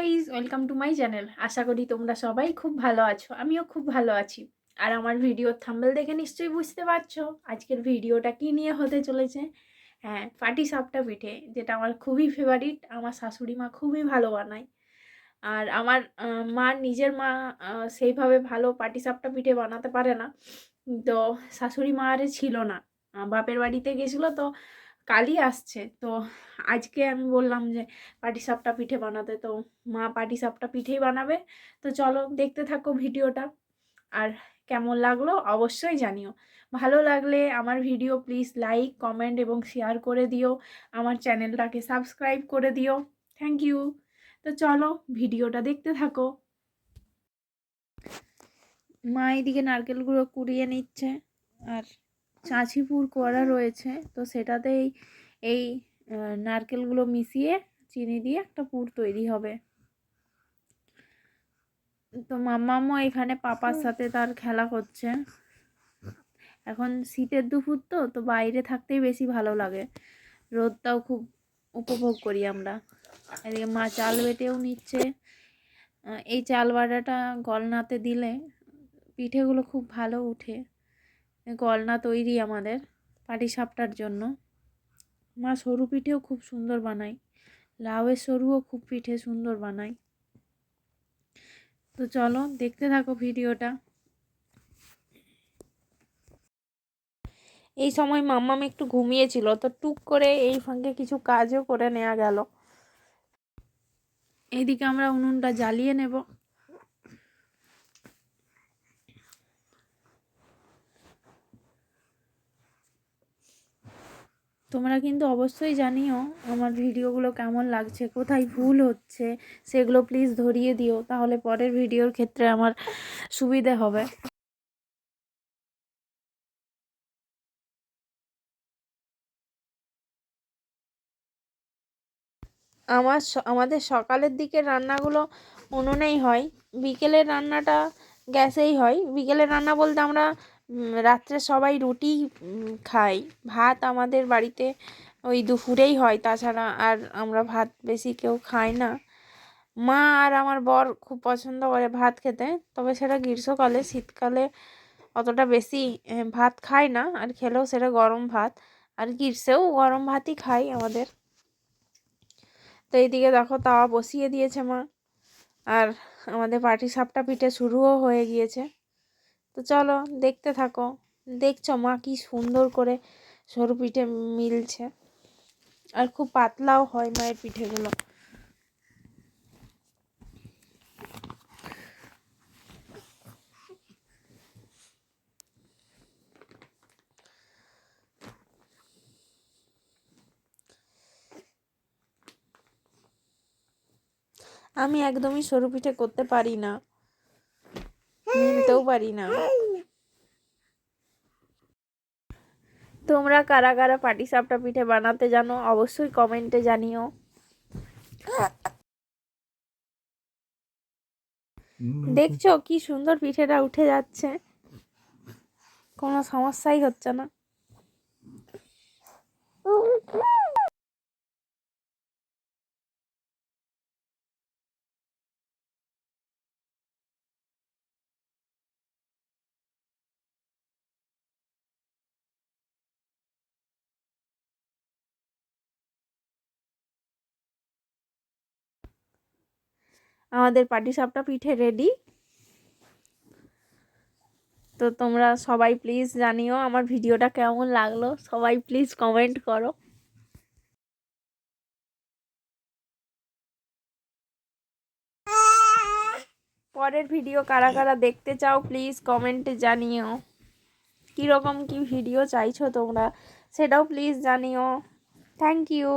Guys, welcome to my channel. আশা করি তোমরা সবাই খুব ভালো আছো, আমিও খুব ভালো আছি। আর আমার ভিডিওর থাম্বনেল দেখে নিশ্চয়ই বুঝতে পারছো আজকের ভিডিওটা কি নিয়ে হতে চলেছে। হ্যাঁ, পাটিসাপটা পিঠে, যেটা আমার খুবই ফেভারিট। আমার শাশুড়ি মা খুবই ভালো বানায়। আর আমার নিজের মা সেইভাবে ভালো পাটিসাপটা পিঠে বানাতে পারে না। তো শাশুড়ি মা আরে ছিল না, বাপের বাড়িতে গেছিলো। তো কালই আসছে, তো আজকে আমি বললাম যে পাটিসাপটা পিঠে বানাতে, তো মা পাটিসাপটা পিঠেই বানাবে। তো চলো দেখতে থাকো ভিডিওটা। আর কেমন লাগলো অবশ্যই জানিও। ভালো লাগলে আমার ভিডিও প্লিজ লাইক, কমেন্ট এবং শেয়ার করে দিও। আমার চ্যানেলটাকে সাবস্ক্রাইব করে দিও। Thank you. তো চলো ভিডিওটা দেখতে থাকো। মা এইদিকে নারকেলগুলো কুড়িয়ে নিচ্ছে, আর চাঁচি পুর করা রয়েছে, তো সেটাতেই এই নারকেলগুলো মিশিয়ে চিনি দিয়ে একটা পুর তৈরি হবে। তো মাম্মামও এখানে পাপার সাথে তার খেলা করছে। এখন শীতের দুপুর, তো বাইরে থাকতেই বেশি ভালো লাগে, রোদটাও খুব উপভোগ করি আমরা। এদিকে মা চাল বেটেও নিচ্ছে। এই চাল বাটাটা গলনাতে দিলে পিঠেগুলো খুব ভালো উঠে। গলনা তৈরি আমাদের পাটিসাপটার জন্য। মা সরু পিঠেও খুব সুন্দর বানায়, লাউয়ের সরুও খুব পিঠে সুন্দর বানায়। তো চলো দেখতে থাকো ভিডিওটা। এই সময় মাম্মাম একটু ঘুমিয়েছিল, তো টুক করে এই ফাঁকে কিছু কাজও করে নেওয়া গেল। এইদিকে আমরা উনুনটা জ্বালিয়ে নেব। তোমরা কিন্তু অবশ্যই জানিও আমার ভিডিওগুলো কেমন লাগছে, কোথায় ভুল হচ্ছে সেগুলো প্লিজ ধরিয়ে দিও, তাহলে পরের ভিডিওর ক্ষেত্রে আমার সুবিধে হবে। আমাদের সকালের দিকের রান্নাগুলো উনুনেই হয়, বিকেলের রান্নাটা গ্যাসেই হয়। বিকেলের রান্না বলতে আমরা রাত্রে সবাই রুটি খাই, ভাত আমাদের বাড়িতে ওই দুপুরেই হয়, তাছাড়া আর আমরা ভাত বেশি কেউ খাই না। মা আর আমার বর খুব পছন্দ করে ভাত খেতে, তবে সেটা গ্রীষ্মকালে, শীতকালে অতটা বেশি ভাত খায় না, আর খেলেও সেটা গরম ভাত। আর গ্রীষ্মেও গরম ভাতই খাই আমাদের। তো এইদিকে দেখো তাওয়া বসিয়ে দিয়েছে মা, আর আমাদের পাটিসাপটা পিঠে শুরুও হয়ে গিয়েছে। তো চলো দেখতে থাকো। দেখছো মা কি সুন্দর করে সরু পিঠে মিলছে, আর খুব পাতলাও হয় মায়ের পিঠেগুলো। আমি একদমই সরু পিঠে করতে পারি না, মিলতেও পারি না। তোমরা কারা কারা পাটিসাপটা পিঠে বানাতে জানো অবশ্যই কমেন্টে জানিও। দেখছো কি সুন্দর পিঠেটা উঠে যাচ্ছে, কোনো সমস্যাই হচ্ছে না। আমাদের পাটিসাপটা পিঠে রেডি। তো তোমরা সবাই প্লিজ জানিও আমার ভিডিওটা কেমন লাগলো, সবাই প্লিজ কমেন্ট করো। পরের ভিডিও কারা কারা দেখতে চাও প্লিজ কমেন্টে জানিও। কীরকম কি ভিডিও চাইছো তোমরা সেটাও প্লিজ জানিও। Thank you.